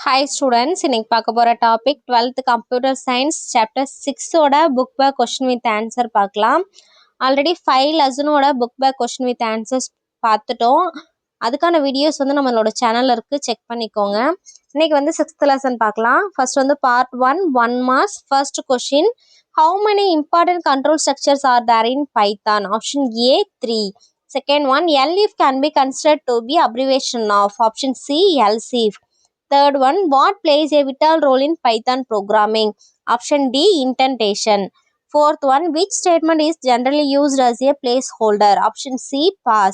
Hi students, இன்னைக்கு பார்க்க போற topic 12th computer science chapter 6ஓட book back question with answer பார்க்கலாம். ஆல்ரெடி 5 லெசனோட book back question with answers பார்த்துட்டோம். அதுக்கான வீடியோஸ் வந்து நம்மளோட சேனல்ல இருக்கு, செக் பண்ணிக்கோங்க. இன்னைக்கு வந்து 6th லெசன் பார்க்கலாம். ஃபர்ஸ்ட் வந்து part 1 marks. First question, how many important control structures are there in Python? Option A 3. Second one, LIF can be considered to be abbreviation of. Option C LCIF. Third one, what plays a vital role in Python programming? Option D, indentation. Fourth one, which statement is generally used as a placeholder? Option C, pass.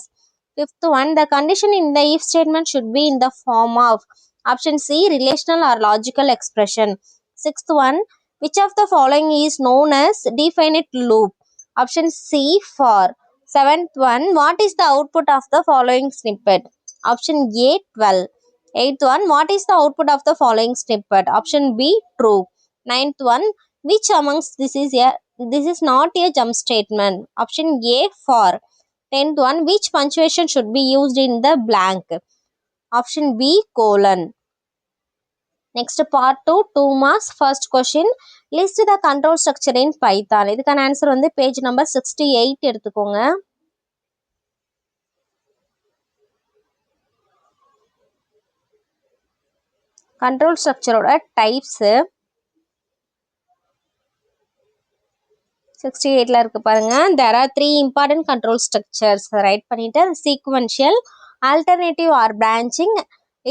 Fifth one, the condition in the if statement should be in the form of. Option C, relational or logical expression. Sixth one, which of the following is known as definite loop? Option C, for. Seventh one, what is the output of the following snippet? Option A, 12. Eighth one, what is the output of the following snippet? Option B, true. Ninth one, which amongst this is not a jump statement? Option A, for. Tenth one, which punctuation should be used in the blank? Option B, colon. Next part 2 marks. First question, list the control structure in Python. இதுக்கான answer வந்து page number 68 எடுத்துக்கோங்க. Control ஸ்ட்ரக்சரோட types 68ல இருக்கு பாருங்க. there are 3 important control structures. Write பண்ணிட்டு sequential, alternative or branching,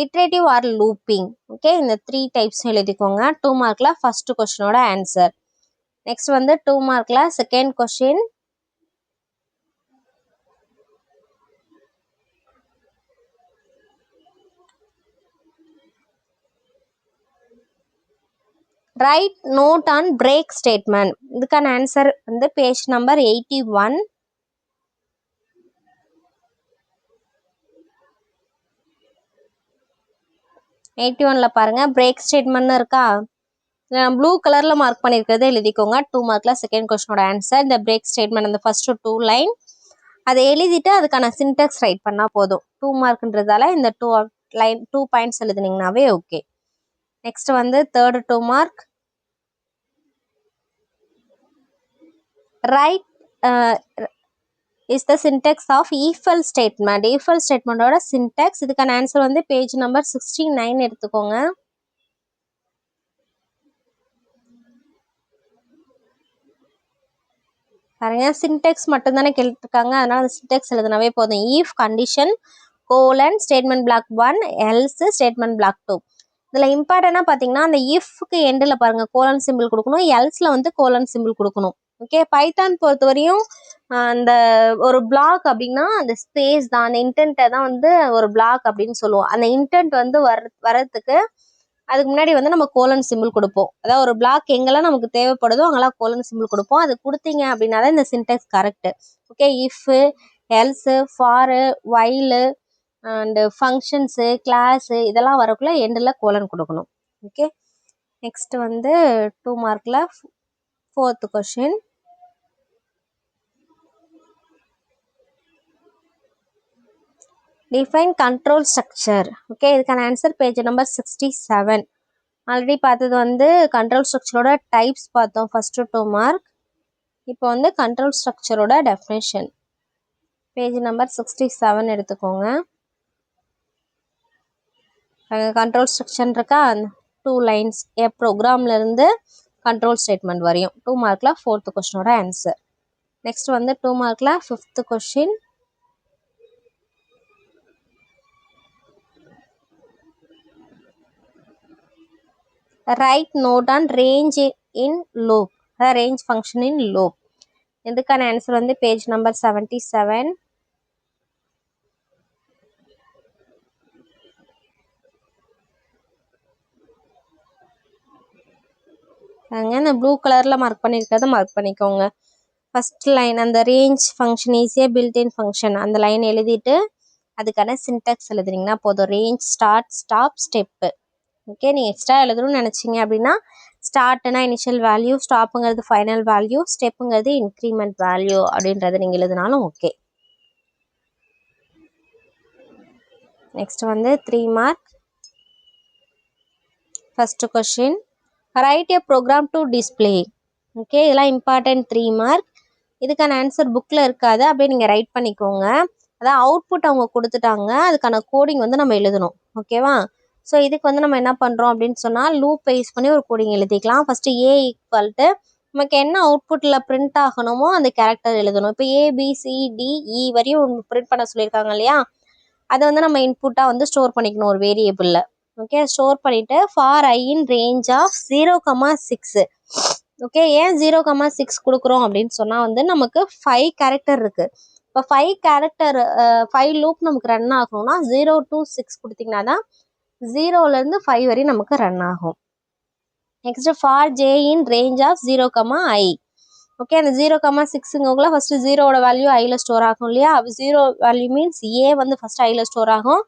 iterative or looping. Okay, இந்த 3 types எழுதிக்கோங்க. 2 மார்க்ல first கொஸ்டினோட ஆன்சர். நெக்ஸ்ட் வந்து 2 மார்க்ல second question, write note on break statement. இதுக்கான ஆன்சர் வந்து பேஜ் நம்பர் 81. பாருங்க, பிரேக் ஸ்டேட்மெண்ட் இருக்கா, ப்ளூ கலர்ல மார்க் பண்ணிருக்கிறது எழுதிக்கோங்க. 2 மார்க்ல செகண்ட் கொஸ்டினோட ஆன்சர். இந்த பிரேக் ஸ்டேட்மெண்ட் அந்த ஃபர்ஸ்ட் 2 லைன் அதை எழுதிட்டு அதுக்கான சின்டெக்ஸ் ரைட் பண்ணா போதும். 2 மார்க்ன்றதால இந்த 2 பாயிண்ட்ஸ் எழுதுனீங்கனாவே ஓகே. நெக்ஸ்ட் வந்து third 2 mark, write is the syntax of if-else statement. if-else ஸ்டேட்மெண்டோட சின்டெக்ஸ். இதுக்கான ஆன்சர் வந்து பேஜ் நம்பர் 69 எடுத்துக்கோங்க. பாருங்க, சின்டெக்ஸ் மட்டும் தானே கேட்டிருக்காங்க, அதனால அந்த சின்டெக்ஸ் எழுதினாவே போதும். if condition colon statement black 1 else statement black 2. இதில் இம்பார்ட்டனா பார்த்தீங்கன்னா அந்த இஃப்க்கு எண்டில் பாருங்க கோலன் சிம்பிள் கொடுக்கணும், எல்ஸில் வந்து கோலன் சிம்பிள் கொடுக்கணும். ஓகே, பைத்தான் பொறுத்தவரையும் அந்த ஒரு பிளாக் அப்படின்னா அந்த ஸ்பேஸ் தான், அந்த இன்டென்ட்டை தான் வந்து ஒரு பிளாக் அப்படின்னு சொல்லுவோம். அந்த இன்டென்ட் வந்து வர்றதுக்கு அதுக்கு முன்னாடி வந்து நம்ம கோலன் சிம்பிள் கொடுப்போம். அதாவது ஒரு பிளாக் எங்கெல்லாம் நமக்கு தேவைப்படுதோ அங்கெல்லாம் கோலன் சிம்பிள் கொடுப்போம். அது கொடுத்தீங்க அப்படின்னா தான் இந்த Sintex correct. Okay, if, else, for, while and functions, class இதெல்லாம் வரக்குள்ள எண்டில் கோலன் கொடுக்கணும். ஓகே, நெக்ஸ்ட் வந்து 2 மார்க்கில் fourth question, define control structure. Okay, இதுக்கான ஆன்சர் பேஜ் நம்பர் 67. ஆல்ரெடி பார்த்தது வந்து கண்ட்ரோல் ஸ்ட்ரக்சரோட டைப்ஸ் பார்த்தோம் ஃபர்ஸ்ட் 2 மார்க். இப்போ வந்து கண்ட்ரோல் ஸ்ட்ரக்சரோட டெஃபினேஷன் பேஜ் நம்பர் 67 எடுத்துக்கோங்க. கண்ட்ரோல் ஸ்ட்ரக்சர் இருக்கா, 2 லைன்ஸ் ஏ ப்ரோக்ராம்ல இருந்து கண்ட்ரோல் ஸ்டேட்மெண்ட் வரையும். 2 மார்க்ல ஃபோர்த் கொஸ்டினோட ஆன்சர். நெக்ஸ்ட் வந்து 2 மார்க்ல fifth question, write note on range in loop, range function in loop. இதுக்கான ஆன்சர் வந்து பேஜ் நம்பர் 77. இந்த ப்ளூ கலர்ல மார்க் பண்ணியிருக்கிறத மார்க் பண்ணிக்கோங்க. ஃபர்ஸ்ட் லைன் அந்த ரேஞ்ச் ஃபங்க்ஷன் ஈஸியாக பில்ட்-இன் ஃபங்க்ஷன் அந்த லைன் எழுதிட்டு அதுக்கான சின்டெக்ஸ் எழுதுனீங்கன்னா போதும். Range, start, stop, step. Okay, நீங்கள் எக்ஸ்ட்ரா எழுதணும்னு நினச்சிங்க அப்படின்னா ஸ்டார்ட்னா இனிஷியல் வேல்யூ, ஸ்டாப்புங்கிறது ஃபைனல் வேல்யூ, ஸ்டெப்புங்கிறது இன்க்ரிமெண்ட் வேல்யூ அப்படின்றத நீங்கள் எழுதினாலும் ஓகே. நெக்ஸ்ட் வந்து 3 mark, first question, right a program to display. Okay, இதெல்லாம் இம்பார்ட்டன்ட் 3 மார்க். இதுக்கான ஆன்சர் புக்கில் இருக்காது, அப்படியே நீங்கள் ரைட் பண்ணிக்கோங்க. அதான் அவுட்புட் அவங்க கொடுத்துட்டாங்க, அதுக்கான கோடிங் வந்து நம்ம எழுதணும். ஓகேவா? ஸோ இதுக்கு வந்து நம்ம என்ன பண்ணுறோம் அப்படின்னு சொன்னால் லூப் பேஸ் பண்ணி ஒரு கோடிங் எழுதிக்கலாம். ஃபஸ்ட்டு ஏ ஈக்குவல் டு நமக்கு என்ன அவுட்புட்டில் பிரிண்ட் ஆகணுமோ அந்த கேரக்டர் எழுதணும். இப்போ ABCDE வரையும் பிரிண்ட் பண்ண சொல்லியிருக்காங்க இல்லையா, அதை வந்து நம்ம இன்புட்டாக வந்து ஸ்டோர் பண்ணிக்கணும் ஒரு வேரியபிளில். ஓகே, ஸ்டோர் பண்ணிவிட்டு for I in range of 0,6. Okay, ஏன் 0,6 கொடுக்குறோம் அப்படின்னு சொன்னால் வந்து நமக்கு 5 கேரக்டர் இருக்குது. இப்போ 5 கேரக்டர் 5 லூப் நமக்கு ரன் ஆகணும்னா 0 to 6 கொடுத்தீங்கன்னா தான் 0லேருந்து 5 வரையும் நமக்கு ரன் ஆகும். Next for J in range of 0,I. Okay, அந்த 0,6ங்குள்ள ஃபஸ்ட்டு 0ஓட வேல்யூ ஐயில் ஸ்டோர் ஆகும் இல்லையா, 0 வேல்யூ மீன்ஸ் ஏ வந்து ஃபஸ்ட்டு ஐயில் ஸ்டோர் ஆகும்,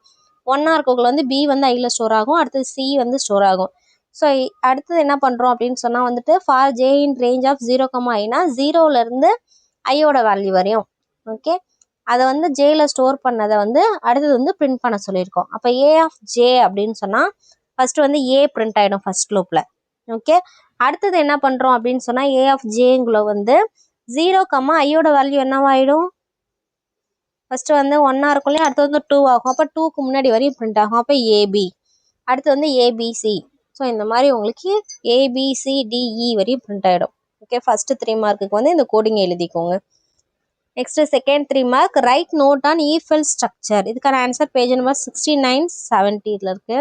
1 இருக்கக்குள்ள வந்து பி வந்து ஐயில் ஸ்டோர் ஆகும், அடுத்தது சி வந்து ஸ்டோர் ஆகும். ஸோ அடுத்தது என்ன பண்ணுறோம் அப்படின்னு சொன்னால் வந்துட்டு for J in range of 0,Iனா 0லேருந்து ஐயோட வேல்யூ வரையும். ஓகே, அதை வந்து ஜேயில் ஸ்டோர் பண்ணதை வந்து அடுத்தது வந்து பிரிண்ட் பண்ண சொல்லியிருக்கோம். அப்போ ஏ ஆஃப் ஜே அப்படின்னு சொன்னால் ஃபஸ்ட்டு வந்து ஏ பிரிண்ட் ஆகிடும் ஃபஸ்ட் லூப்பில். ஓகே, அடுத்தது என்ன பண்ணுறோம் அப்படின்னு சொன்னால் ஏ ஆஃப் ஜேங்குள்ள வந்து 0, ஐயோட வேல்யூ என்னவாயிடும், ஃபஸ்ட்டு வந்து 1 இருக்கும் இல்லையா, அடுத்து வந்து 2 ஆகும். அப்போ 2க்கு முன்னாடி வரையும் பிரிண்ட் ஆகும். அப்போ ஏபி, அடுத்து வந்து ஏபிசி. ஸோ இந்த மாதிரி உங்களுக்கு ABCDE வரையும் பிரிண்ட் ஆகிடும். ஓகே, ஃபஸ்ட்டு 3 மார்க்குக்கு வந்து இந்த கோடிங் எழுதிக்கோங்க. Next second 3 mark, write note on if else structure. இதுக்கான ஆன்சர் பேஜ் நம்பர் 69, 70ல இருக்கு.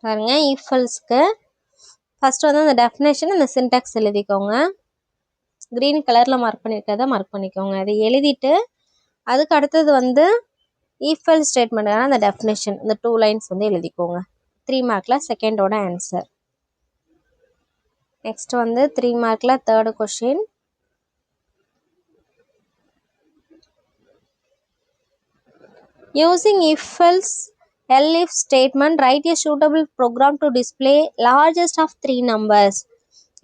பாருங்க, if elseக்கு ஃபர்ஸ்ட் வந்து அந்த டெஃபினேஷன் அந்த சின்டாக்ஸ் எழுதிக்கோங்க. க்ரீன் கலரில் மார்க் பண்ணியிருக்கதை மார்க் பண்ணிக்கோங்க. அதை எழுதிட்டு அதுக்கு அடுத்தது வந்து if else ஸ்டேட்மெண்ட்டான அந்த டெஃபினேஷன் இந்த 2 லைன்ஸ் வந்து எழுதிக்கோங்க. 3 மார்க்கில் செகண்டோட ஆன்சர். நெக்ஸ்ட் வந்து 3 மார்க்கில் third question, using if else elif statement write a suitable program to display largest of 3 numbers.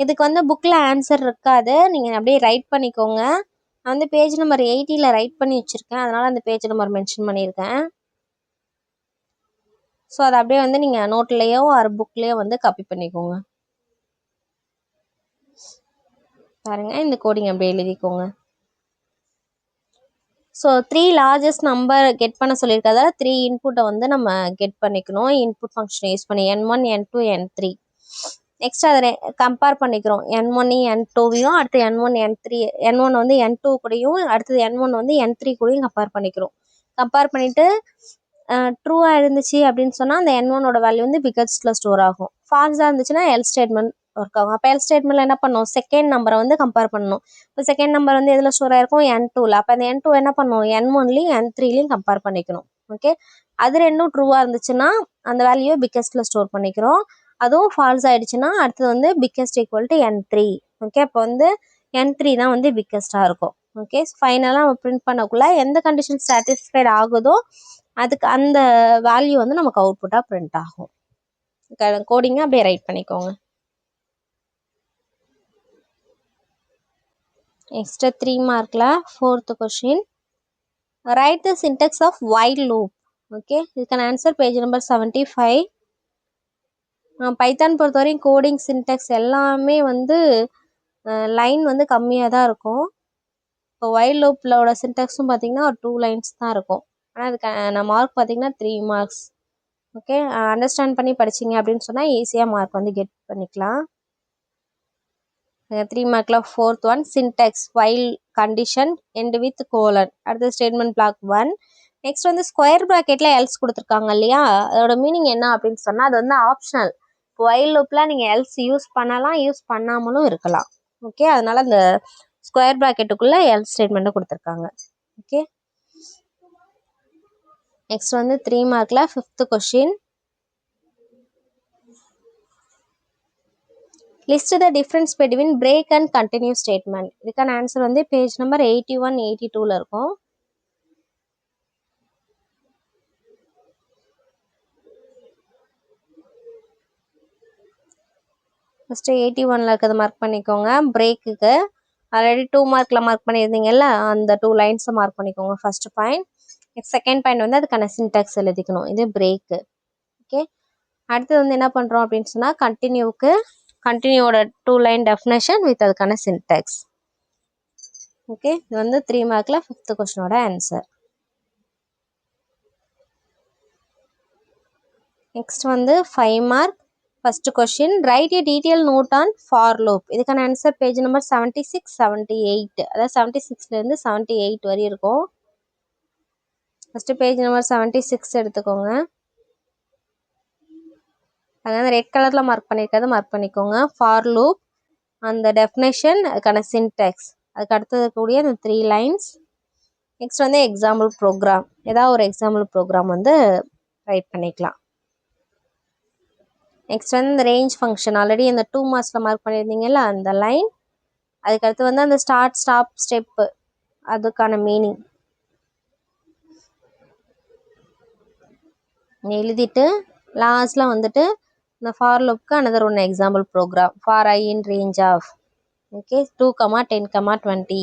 இதுக்கு வந்து புக்கில் ஆன்சர் இருக்காது, நீங்கள் அப்படியே ரைட் பண்ணிக்கோங்க. நான் வந்து பேஜ் நம்பர் 80ல் ரைட் பண்ணி வச்சுருக்கேன், அதனால் அந்த பேஜ் நம்பர் மென்ஷன் பண்ணியிருக்கேன். ஸோ அதை அப்படியே வந்து நீங்கள் நோட்லேயோ ஒரு புக்லேயோ வந்து காப்பி பண்ணிக்கோங்க. பாருங்கள், இந்த கோடிங் அப்படியே எழுதிக்கோங்க. ஸோ 3 லார்ஜஸ்ட் நம்பர் கெட் பண்ண சொல்லியிருக்கிறதால 3 இன்புட்டை வந்து நம்ம கெட் பண்ணிக்கணும் இன்புட் ஃபங்க்ஷனை யூஸ் பண்ணி N1, N2, N3. நெக்ஸ்ட் அதை கம்பேர் பண்ணிக்கிறோம், N1 N2வையும் அடுத்து N1 N3, N1 வந்து N2 கூடயும் அடுத்தது N1 வந்து N3 கூடயும் கம்பேர் பண்ணிக்கிறோம். கம்பேர் பண்ணிவிட்டு ட்ரூவாக இருந்துச்சு அப்படின்னு சொன்னால் அந்த N1ஓட வேல்யூ வந்து பிகஸ்ட்டில் ஸ்டோர் ஆகும். ஃபால்ஸாக இருந்துச்சுன்னா எல் ஸ்டேட்மெண்ட் ஒர்க் ஆகும். அப்போ எல் ஸ்டேட்மெண்ட்டில் என்ன பண்ணணும், செகண்ட் நம்பரை வந்து கம்பேர் பண்ணணும். இப்போ செகண்ட் நம்பர் வந்து எதில் ஸ்டோர் ஆகிருக்கும், N2ல். அப்போ அந்த N2 என்ன பண்ணணும், N1லையும் N3லையும் கம்பேர் பண்ணிக்கணும். ஓகே, அது ரெண்டும் ட்ரூவாக இருந்துச்சுன்னா அந்த வேல்யூவை பிகஸ்ட்டில் ஸ்டோர் பண்ணிக்கிறோம். அதுவும் ஃபால்ஸ் ஆகிடுச்சுன்னா அடுத்தது வந்து biggest equal to N3. Okay, அப்போ வந்து N3 தான் வந்து பிக்கஸ்ட்டாக இருக்கும். ஓகே, ஃபைனலாக நம்ம பிரிண்ட் பண்ணக்குள்ள எந்த கண்டிஷன் சாட்டிஸ்ஃபைட் ஆகுதோ அதுக்கு அந்த வேல்யூ வந்து நமக்கு அவுட்புட்டாக பிரிண்ட் ஆகும். கோடிங்கை அப்படியே ரைட் பண்ணிக்கோங்க. நெக்ஸ்ட் 3 மார்க்கில் fourth question, write the syntax of while loop. Okay, இதுக்கான ஆன்சர் பேஜ் நம்பர் 75. பைத்தான் பொறுத்தவரையும் கோடிங் சின்டெக்ஸ் எல்லாமே வந்து லைன் வந்து கம்மியாக தான் இருக்கும். இப்போ வைல் லூப்லோட சின்டெக்ஸும் பார்த்தீங்கன்னா ஒரு 2 லைன்ஸ் தான் இருக்கும். ஆனால் அதுக்கான மார்க் பார்த்தீங்கன்னா 3 மார்க்ஸ். ஓகே, அண்டர்ஸ்டாண்ட் பண்ணி படிச்சிங்க அப்படின்னு சொன்னால் ஈஸியாக மார்க் வந்து கெட் பண்ணிக்கலாம். 3 மார்க்கில் fourth one, Sintex while condition end with colon, அடுத்த ஸ்டேட்மெண்ட் பிளாக் 1. நெக்ஸ்ட் வந்து ஸ்கொயர் ப்ராக்கெட்டில் எல்ஸ் கொடுத்துருக்காங்க இல்லையா, அதோட மீனிங் என்ன அப்படின்னு சொன்னால் அது வந்து ஆப்ஷனல். வைல் லூப்பில் நீங்கள் எல்ஸ் யூஸ் பண்ணலாம், யூஸ் பண்ணாமலும் இருக்கலாம். ஓகே, அதனால இந்த ஸ்கொயர் ப்ராக்கெட்டுக்குள்ளே எல்ஸ் ஸ்டேட்மெண்ட்டை கொடுத்துருக்காங்க. ஓகே, நெக்ஸ்ட் வந்து 3 மார்க்கில் fifth question, list the difference between break and continue statement. இதுக்கான ஆன்சர் வந்து பேஜ் நம்பர் 81, 82ல் இருக்கும். ஃபஸ்ட்டு 81ல் இருக்கிறத மார்க் பண்ணிக்கோங்க. பிரேக்குக்கு ஆல்ரெடி 2 மார்க்கில் மார்க் பண்ணியிருந்தீங்கல்ல, அந்த 2 லைன்ஸை மார்க் பண்ணிக்கோங்க. First point. செகண்ட் பாயிண்ட் வந்து அதுக்கான சின்டாக்ஸ் எழுதிக்கணும். இது பிரேக்கு. ஓகே, அடுத்தது வந்து என்ன பண்ணுறோம் அப்படின்னு சொன்னால் கண்டினியூவோட 2 லைன் டெஃபினேஷன் வித் அதுக்கான சின்டாக்ஸ். ஓகே, இது வந்து 3 மார்க்கில் 5th கொஸ்டினோட ஆன்சர். நெக்ஸ்ட் வந்து 5 mark. First question, write a detail note on for loop. இதுக்கான ஆன்சர் பேஜ் நம்பர் 76, 78, அதாவது 76லேருந்து 78 வரை இருக்கும். ஃபஸ்ட்டு பேஜ் நம்பர் 76 எடுத்துக்கோங்க. அதாவது ரெட் கலரில் மார்க் பண்ணியிருக்கிறத மார்க் பண்ணிக்கோங்க. ஃபார் லூப், அந்த டெஃபினேஷன், அதுக்கான சின்டாக்ஸ், அதுக்கு அடுத்தது கூடிய அந்த 3 லைன்ஸ். நெக்ஸ்ட் வந்து எக்ஸாம்பிள் ப்ரோக்ராம், ஏதாவது ஒரு எக்ஸாம்பிள் ப்ரோக்ராம் வந்து ரைட் பண்ணிக்கலாம். நெக்ஸ்ட் வந்து இந்த ரேஞ்ச் ஃபங்க்ஷன், ஆல்ரெடி இந்த 2 மார்க்ஸில் மார்க் பண்ணியிருந்தீங்கல்ல அந்த லைன். அதுக்கடுத்து வந்து அந்த ஸ்டார்ட் ஸ்டாப் ஸ்டெப்பு, அதுக்கான மீனிங் எழுதிட்டு லாஸ்ட்டில் வந்துட்டு இந்த ஃபார் லூப்க்கு அனதர் ஒன்று example program for I in range of. Okay, 2, 10, 20.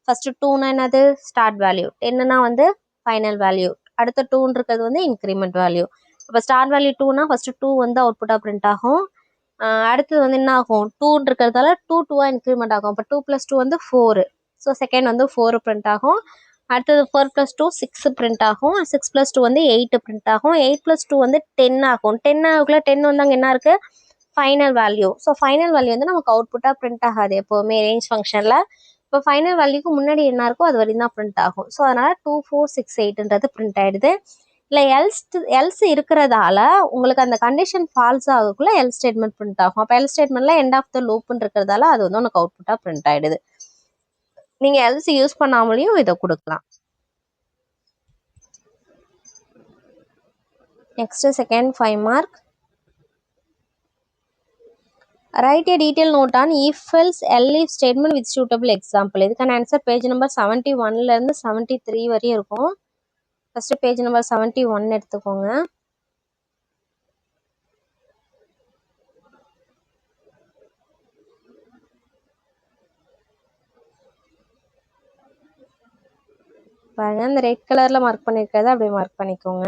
First 2னா என்னது? Start value. 10னா வந்து ஃபைனல் வேல்யூ. அடுத்த 2ன்னு இருக்கிறது வந்து இன்க்ரிமெண்ட் வேல்யூ. இப்போ ஸ்டார்ட் வேல்யூ 2னா ஃபஸ்ட்டு 2 வந்து அவுட்புட்டாக பிரிண்ட் ஆகும். அடுத்தது வந்து என்ன ஆகும்? 2ன்னு இருக்கிறதால 2 இன்க்ரிமெண்ட் ஆகும். அப்போ 2 + 2 வந்து 4. ஸோ செகண்ட் வந்து 4 பிரிண்ட் ஆகும். அடுத்தது 4 + 2 6 பிரிண்ட் ஆகும். 6 + 2 வந்து 8 பிரிண்ட் ஆகும். 8 + 2 வந்து 10 ஆகும். 10 ஆகுள்ள 10 வந்து அங்கே என்ன இருக்குது? Final value. So final value வந்து நமக்கு அவுட்புட்டாக பிரிண்ட் ஆகாது எப்போவுமே ரேஞ்ச் ஃபங்க்ஷனில். இப்போ ஃபைனல் வேல்யூக்கு முன்னாடி என்ன இருக்கோ அது வரையும் தான் பிரிண்ட் ஆகும். ஸோ அதனால் 2, 4, 6, 8ன்றது பிரிண்ட் ஆகிடுது. இல்லை எல்ஸ் இருக்கிறதால உங்களுக்கு அந்த கண்டிஷன் ஃபால்ஸ் ஆகக்குள்ள எல் ஸ்டேட்மெண்ட் பிரிண்ட் ஆகும். அப்போ எல் ஸ்டேட்மெண்ட்டில் எண்ட் ஆஃப் த லூப்னு இருக்கிறதால அது வந்து உனக்கு அவுட்புட்டாக பிரிண்ட் ஆகிடுது. நீங்கள் எல்ஸ் யூஸ் பண்ணாமலேயும் இதை கொடுக்கலாம். Next second 5 mark. Write a detail note on if else elif statement with suitable example. இதுக்கான ஆன்சர் பேஜ் நம்பர் 71லேருந்து 73 வரையும் இருக்கும். ஃபஸ்ட்டு பேஜ் நம்பர் 71 எடுத்துக்கோங்க. பாருங்க, இந்த ரெட் கலரில் மார்க் பண்ணியிருக்கிறத அப்படியே மார்க் பண்ணிக்கோங்க.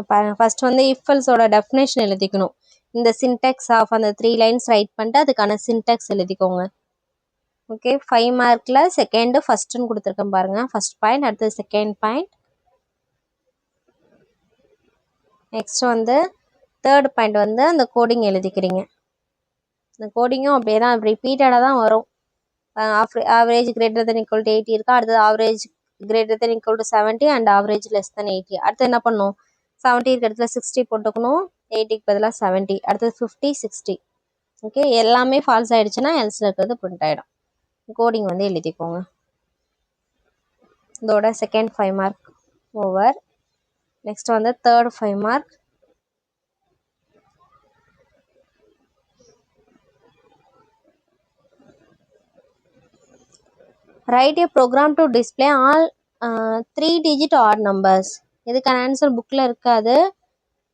பாருங்க, ஃபர்ஸ்ட் வந்து இஃப் எல்ஸோட டெஃபினேஷன் எழுதிக்கணும். இந்த சின்டாக்ஸ் ஆஃப் அந்த 3 லைன்ஸ் ரைட் பண்ணிட்டு அதுக்கான சின்டாக்ஸ் எழுதிக்கோங்க. ஓகே, 5 மார்க்கில் செகண்டு ஃபஸ்ட்டுன்னு கொடுத்துருக்கேன் பாருங்க. ஃபர்ஸ்ட் பாயிண்ட், அடுத்தது செகண்ட் பாயிண்ட். நெக்ஸ்ட் வந்து தேர்ட் பாயிண்ட் வந்து அந்த கோடிங் எழுதிக்கிறீங்க. இந்த கோடிங்கும் அப்படியே தான் ரிப்பீட்டடாக தான் வரும். Average greater then equal to 80 இருக்கா, அடுத்தது average greater then equal to 70 and average less than 80. அடுத்து என்ன பண்ணும்? 70 இருக்க இடத்துல 60 போட்டுக்கணும், 80க்கு பதிலாக 70, அடுத்தது 50, 60. ஓகே, எல்லாமே ஃபால்ஸ் ஆகிடுச்சுன்னா எல்ஸில் இருக்கிறது பிரிண்ட் ஆகிடும். கோடிங் வந்து எழுதிக்கோங்க. இதோட செகண்ட் 5 மார்க் ஓவர். நெக்ஸ்ட் வந்து third 5 mark. Write a program to display all 3-digit odd numbers. இதுக்கான ஆன்சர் புக்கில் இருக்காது,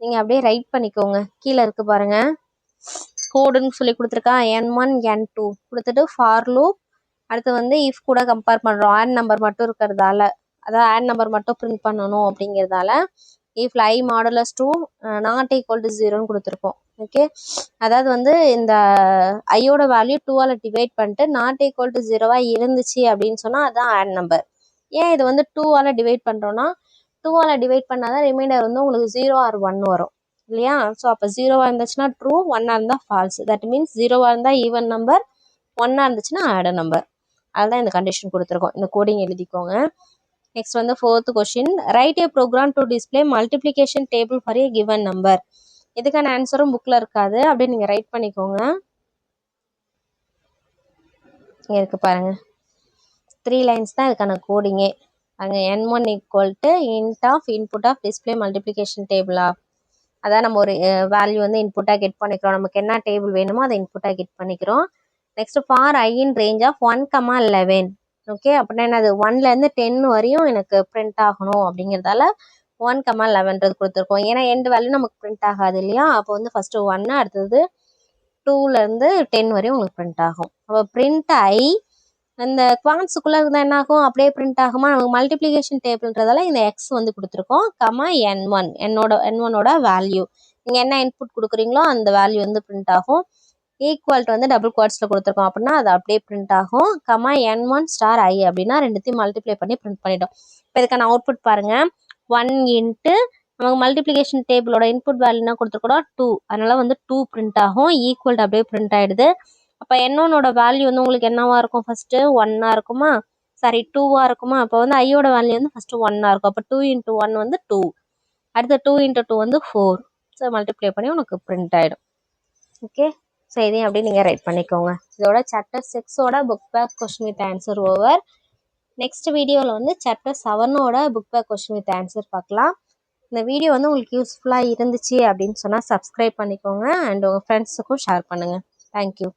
நீங்கள் அப்படியே ரைட் பண்ணிக்கோங்க. கீழே இருக்குது பாருங்கள், கோடுன்னு சொல்லி கொடுத்துருக்கா. N1, N2 கொடுத்துட்டு ஃபார் லூப். அடுத்து வந்து இஃப் கூட கம்பேர் பண்ணுறோம். ஆட் நம்பர் மட்டும் இருக்கிறதால, அதாவது ஆட் நம்பர் மட்டும் பிரிண்ட் பண்ணணும் அப்படிங்கிறதால if I modulus 2 not equal to 0ன்னு கொடுத்துருக்கோம். ஓகே, அதாவது வந்து இந்த ஐயோட வேல்யூ 2ஆல் டிவைட் பண்ணிட்டு நாட் ஈக்குவல் டு 0வாக இருந்துச்சு அப்படின்னு சொன்னால் அதுதான் ஆட் நம்பர். ஏன் இது வந்து 2ஆல் டிவைட் பண்ணுறோன்னா, 2ஆல் டிவைட் பண்ணால் தான் ரிமைண்டர் வந்து உங்களுக்கு 0 or 1 வரும் இல்லையா? ஸோ அப்போ 0வாக இருந்துச்சுன்னா ட்ரூ, 1ஆக இருந்தால் ஃபால்ஸ். தட் மீன்ஸ் 0வாக இருந்தால் ஈவன் நம்பர், 1ஆக இருந்துச்சுன்னா ஆட் நம்பர். அதுதான் இந்த கண்டிஷன் கொடுத்துருக்கோம். இந்த கோடிங் எழுதிக்கோங்க. நெக்ஸ்ட் வந்து fourth question, write a program to display multiplication table for a given number. இதுக்கான ஆன்சரும் புக்கில் இருக்காது, அப்படியே நீங்கள் ரைட் பண்ணிக்கோங்க. இங்கே இருக்குது பாருங்கள், 3 லைன்ஸ் தான் இதுக்கான கோடிங்கே. அங்கே N1 equal to int of input of display multiplication table of. அதான் நம்ம ஒரு வேல்யூ வந்து இன்புட்டாக கெட் பண்ணிக்கிறோம். நமக்கு என்ன டேபிள் வேணுமோ அதை இன்புட்டாக கெட் பண்ணிக்கிறோம். Next for I in range of 1,11. Okay, அப்படின்னா என்னது 1லேருந்து 10 வரையும் எனக்கு பிரிண்ட் ஆகணும் அப்படிங்கிறதால 1,11 கொடுத்துருக்கோம். ஏன்னா எண்ட் வேல்யூ நமக்கு பிரிண்ட் ஆகாது இல்லையா. அப்போ வந்து ஃபர்ஸ்ட் 1, அடுத்தது 2லேருந்து 10 வரையும் உங்களுக்கு பிரிண்ட் ஆகும். அப்போ பிரிண்ட் ஐ அந்த குவான்ஸுக்குள்ளே இருந்தால் என்ன ஆகும், அப்படியே பிரிண்ட் ஆகுமா. நமக்கு மல்டிப்ளிகேஷன் டேபிள்ன்றதால இந்த எக்ஸ் வந்து கொடுத்துருக்கோம். n1 n1ஓட வேல்யூ நீங்கள் என்ன இன்புட் கொடுக்குறீங்களோ அந்த வேல்யூ வந்து பிரிண்ட் ஆகும். ஈக்குவல் டு வந்து டபுள் குவாட்ஸில் கொடுத்துருக்கோம் அப்படின்னா அது அப்படியே பிரிண்ட் ஆகும். n1 ஸ்டார் ஐ அப்படின்னா ரெண்டுத்தையும் மல்டிப்ளை பண்ணி பிரிண்ட் பண்ணிட்டோம். இப்போ இதுக்கான அவுட்புட் பாருங்க. 1 இன்ட்டு நமக்கு மல்டிப்ளிகேஷன் டேபிளோட இன்புட் வேல்யூ என்ன கொடுத்துருக்கோம் 2, அதனால வந்து 2 பிரிண்ட் ஆகும். ஈக்குவல் டு அப்படியே பிரிண்ட் ஆயிடுது. அப்போ n1ஓட வேல்யூ வந்து உங்களுக்கு என்னவா இருக்கும், ஃபர்ஸ்ட் 1ஆ இருக்குமா, சாரி 2ஆ இருக்குமா. அப்போ வந்து ஐயோட வேல்யூ வந்து ஃபர்ஸ்ட் 1ஆ இருக்கும். அப்போ 2 இன்ட்டு 1 வந்து 2, அடுத்து 2 இன்ட்டு 2 வந்து 4. ஸோ மல்டிப்ளை பண்ணி உனக்கு பிரிண்ட் ஆயிடும். ஓகே, ஸோ இதையும் அப்படியே நீங்கள் ரைட் பண்ணிக்கோங்க. இதோட சாப்டர் 6ஓட book back question with answer over. Next வீடியோவில் வந்து சாப்டர் 7ஓட book back question with answer பார்க்கலாம். இந்த வீடியோ வந்து உங்களுக்கு யூஸ்ஃபுல்லாக இருந்துச்சு அப்படின்னு சொன்னால் சப்ஸ்கிரைப் பண்ணிக்கோங்க அண்ட் உங்கள் ஃப்ரெண்ட்ஸுக்கும் ஷேர் பண்ணுங்கள். தேங்க்யூ.